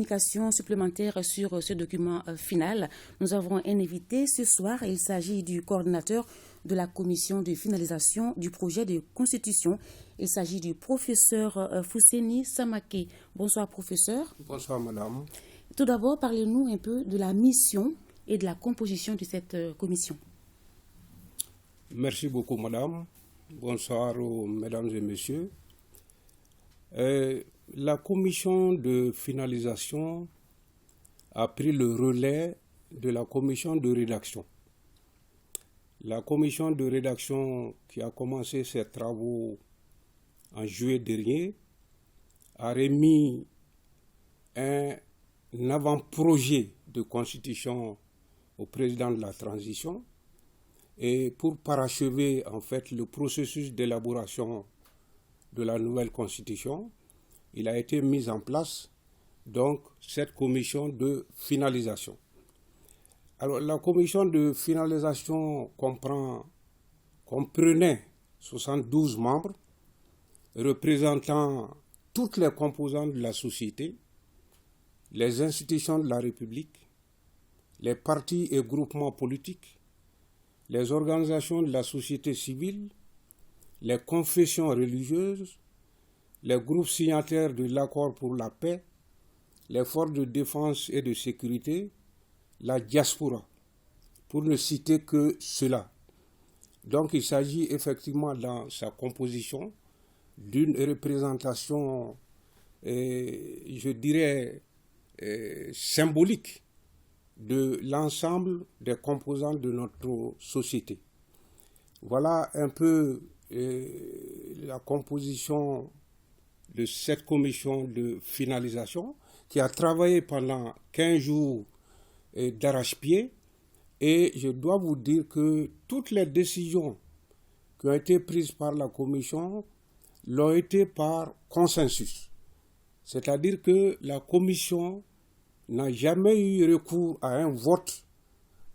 communication supplémentaire sur ce document final. Nous avons un invité ce soir. Il s'agit du coordinateur de la commission de finalisation du projet de constitution. Il s'agit du professeur Fousseni Samake. Bonsoir, professeur. Bonsoir, madame. Tout d'abord, parlez-nous un peu de la mission et de la composition de cette commission. Merci beaucoup, madame. Bonsoir, mesdames et messieurs. La commission de finalisation a pris le relais de la commission de rédaction. La commission de rédaction qui a commencé ses travaux en juillet dernier a remis un avant-projet de constitution au président de la transition et pour parachever en fait le processus d'élaboration de la nouvelle constitution, il a été mis en place donc cette commission de finalisation. Alors la commission de finalisation comprenait 72 membres représentant toutes les composantes de la société, les institutions de la République, les partis et groupements politiques, les organisations de la société civile, les confessions religieuses, les groupes signataires de l'accord pour la paix, les forces de défense et de sécurité, la diaspora, pour ne citer que cela. Donc il s'agit effectivement dans sa composition d'une représentation, je dirais, symbolique de l'ensemble des composantes de notre société. Voilà un peu la composition de cette commission de finalisation qui a travaillé pendant 15 jours d'arrache-pied et je dois vous dire que toutes les décisions qui ont été prises par la commission l'ont été par consensus. C'est-à-dire que la commission n'a jamais eu recours à un vote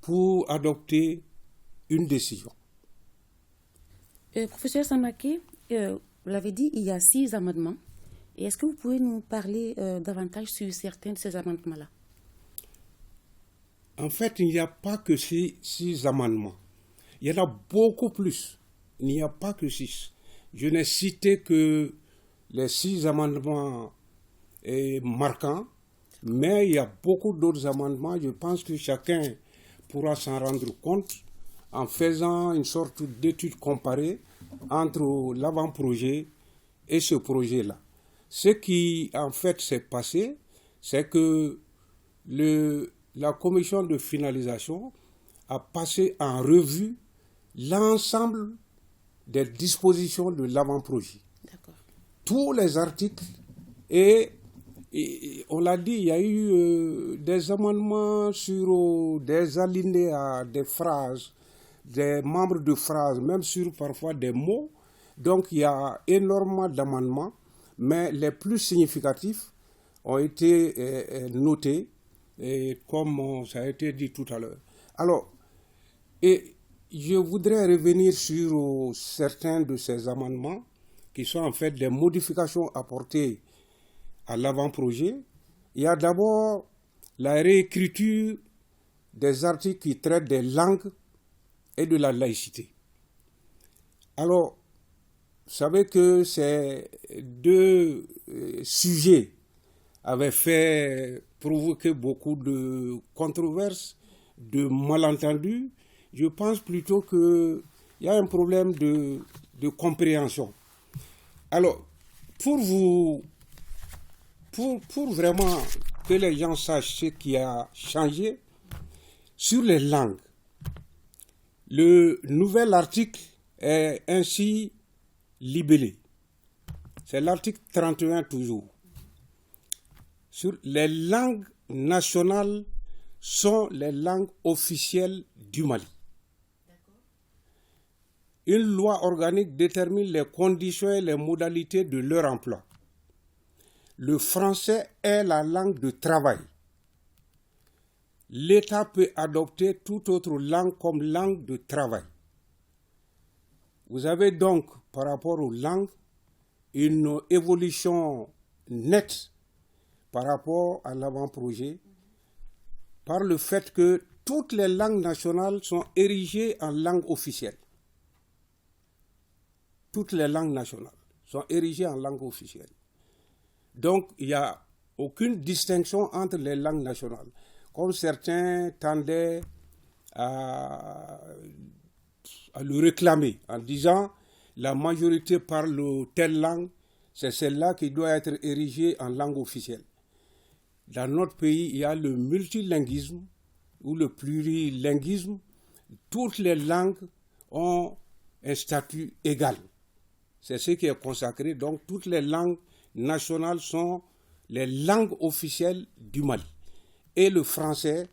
pour adopter une décision. Professeur Samake, vous l'avez dit, il y a 6 amendements. Et est-ce que vous pouvez nous parler davantage sur certains de ces amendements-là? En fait, il n'y a pas que 6 amendements. Il y en a beaucoup plus. Il n'y a pas que 6. Je n'ai cité que les 6 amendements marquants, mais il y a beaucoup d'autres amendements. Je pense que chacun pourra s'en rendre compte en faisant une sorte d'étude comparée entre l'avant-projet et ce projet-là. Ce qui en fait s'est passé, c'est que la commission de finalisation a passé en revue l'ensemble des dispositions de l'avant-projet. D'accord. Tous les articles et on l'a dit, il y a eu des amendements sur des alinéas, des phrases, des membres de phrases, même sur parfois des mots. Donc il y a énormément d'amendements, mais les plus significatifs ont été notés, comme ça a été dit tout à l'heure. Alors, je voudrais revenir sur certains de ces amendements qui sont en fait des modifications apportées à l'avant-projet. Il y a d'abord la réécriture des articles qui traitent des langues et de la laïcité. Alors, vous savez que ces 2 sujets avaient provoqué beaucoup de controverses, de malentendus. Je pense plutôt qu'il y a un problème de compréhension. Alors, pour vraiment que les gens sachent ce qui a changé, sur les langues, le nouvel article est ainsi libellé. C'est l'article 31 toujours. Sur les langues nationales sont les langues officielles du Mali. Une loi organique détermine les conditions et les modalités de leur emploi. Le français est la langue de travail. L'État peut adopter toute autre langue comme langue de travail. Vous avez donc, par rapport aux langues, une évolution nette par rapport à l'avant-projet par le fait que toutes les langues nationales sont érigées en langue officielle. Toutes les langues nationales sont érigées en langue officielle. Donc, il n'y a aucune distinction entre les langues nationales. Comme certains tendaient à le réclamer en disant la majorité parle telle langue, c'est celle-là qui doit être érigée en langue officielle. Dans notre pays, il y a le multilinguisme ou le plurilinguisme. Toutes les langues ont un statut égal. C'est ce qui est consacré. Donc, toutes les langues nationales sont les langues officielles du Mali. Et le français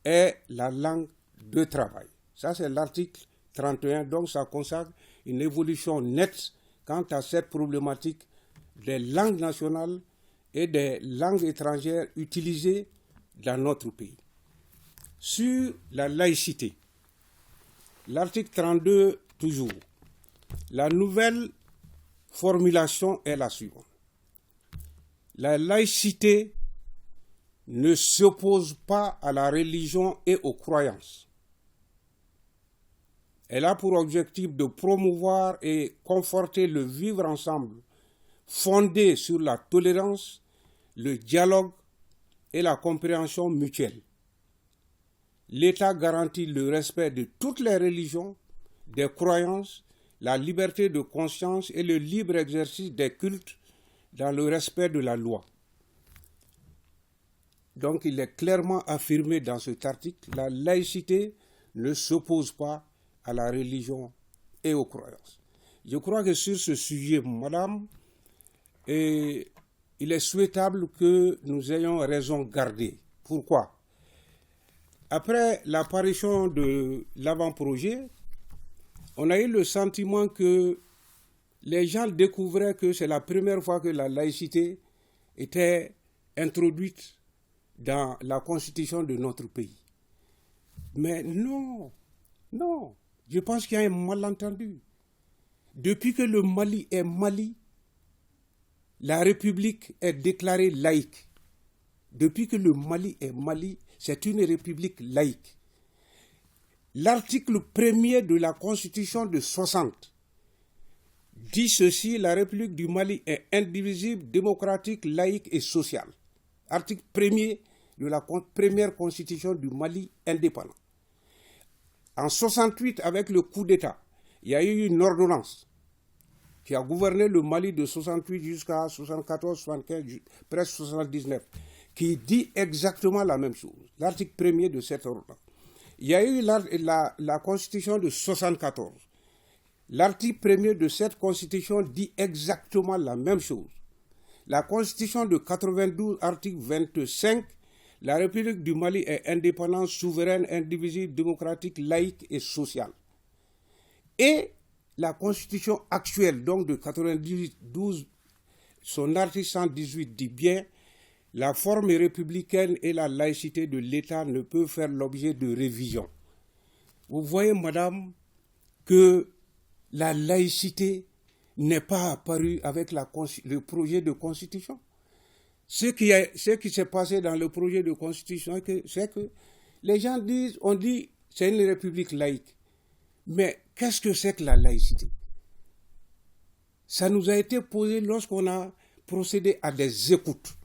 est la langue de travail. Ça, c'est l'article 31. Donc, ça consacre une évolution nette quant à cette problématique des langues nationales et des langues étrangères utilisées dans notre pays. Sur la laïcité, l'article 32, toujours, la nouvelle formulation est la suivante. La laïcité ne s'oppose pas à la religion et aux croyances. Elle a pour objectif de promouvoir et conforter le vivre ensemble fondé sur la tolérance, le dialogue et la compréhension mutuelle. L'État garantit le respect de toutes les religions, des croyances, la liberté de conscience et le libre exercice des cultes dans le respect de la loi. Donc il est clairement affirmé dans cet article, la laïcité ne s'oppose pas à la religion et aux croyances. Je crois que sur ce sujet, madame, il est souhaitable que nous ayons raison gardée. Pourquoi ? Après l'apparition de l'avant-projet, on a eu le sentiment que les gens découvraient que c'est la première fois que la laïcité était introduite dans la constitution de notre pays. Mais non, je pense qu'il y a un malentendu. Depuis que le Mali est Mali, la République est déclarée laïque. Depuis que le Mali est Mali, c'est une république laïque. L'article 1er de la Constitution de 60 dit ceci, la République du Mali est indivisible, démocratique, laïque et sociale. Article 1er de la première Constitution du Mali indépendant. En 68, avec le coup d'État, il y a eu une ordonnance qui a gouverné le Mali de 68 jusqu'à 74, 75, presque 79, qui dit exactement la même chose. L'article 1er de cette ordonnance. Il y a eu la Constitution de 74. L'article 1er de cette Constitution dit exactement la même chose. La Constitution de 92, article 25, la République du Mali est indépendante, souveraine, indivisible, démocratique, laïque et sociale. Et la Constitution actuelle, donc de 92, son article 118 dit bien la forme républicaine et la laïcité de l'État ne peuvent faire l'objet de révision. Vous voyez, madame, que la laïcité n'est pas apparue avec le projet de constitution. Ce qui s'est passé dans le projet de constitution, c'est que les gens disent, on dit, c'est une république laïque. Mais qu'est-ce que c'est que la laïcité? Ça nous a été posé lorsqu'on a procédé à des écoutes.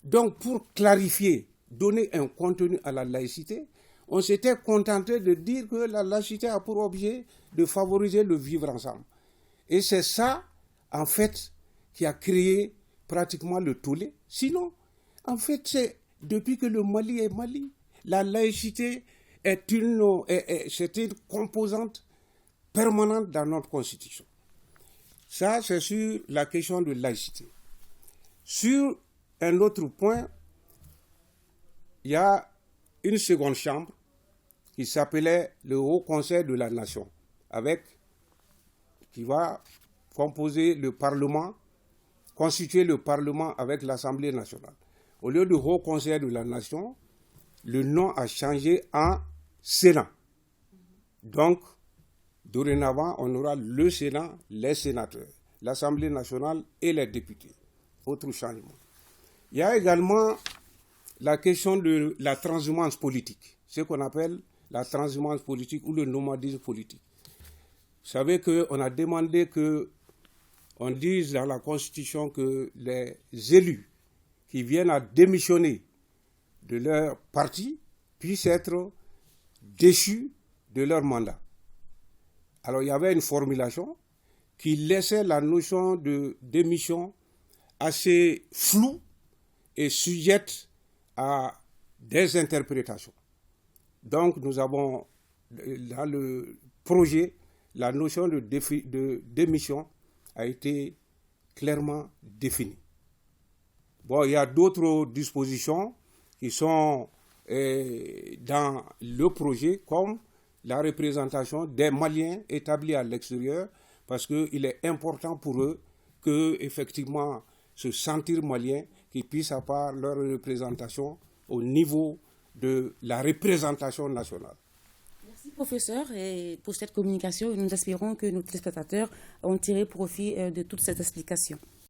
Donc, pour clarifier, donner un contenu à la laïcité, on s'était contenté de dire que la laïcité a pour objet de favoriser le vivre ensemble. Et c'est ça, en fait, qui a créé pratiquement le tollé. Sinon, en fait, c'est depuis que le Mali est Mali, la laïcité c'est une composante permanente dans notre constitution. Ça, c'est sur la question de laïcité. Sur un autre point, il y a une seconde chambre qui s'appelait le Haut Conseil de la Nation, qui va composer le Parlement, constituer le Parlement avec l'Assemblée nationale. Au lieu du Haut Conseil de la Nation, le nom a changé en Sénat. Donc, dorénavant, on aura le Sénat, les sénateurs, l'Assemblée nationale et les députés. Autre changement. Il y a également la question de la transhumance politique, ce qu'on appelle la transhumance politique ou le nomadisme politique. Vous savez qu'on a demandé qu'on dise dans la Constitution que les élus qui viennent à démissionner de leur parti puissent être déchus de leur mandat. Alors il y avait une formulation qui laissait la notion de démission assez floue et sujette à des interprétations. Donc nous avons dans le projet, la notion de démission a été clairement définie. Bon, il y a d'autres dispositions qui sont dans le projet, comme la représentation des Maliens établis à l'extérieur, parce qu'il est important pour eux que, effectivement, se sentir Maliens, qu'ils puissent avoir leur représentation au niveau de la représentation nationale. Merci professeur et pour cette communication. Nous espérons que nos téléspectateurs ont tiré profit de toute cette explication.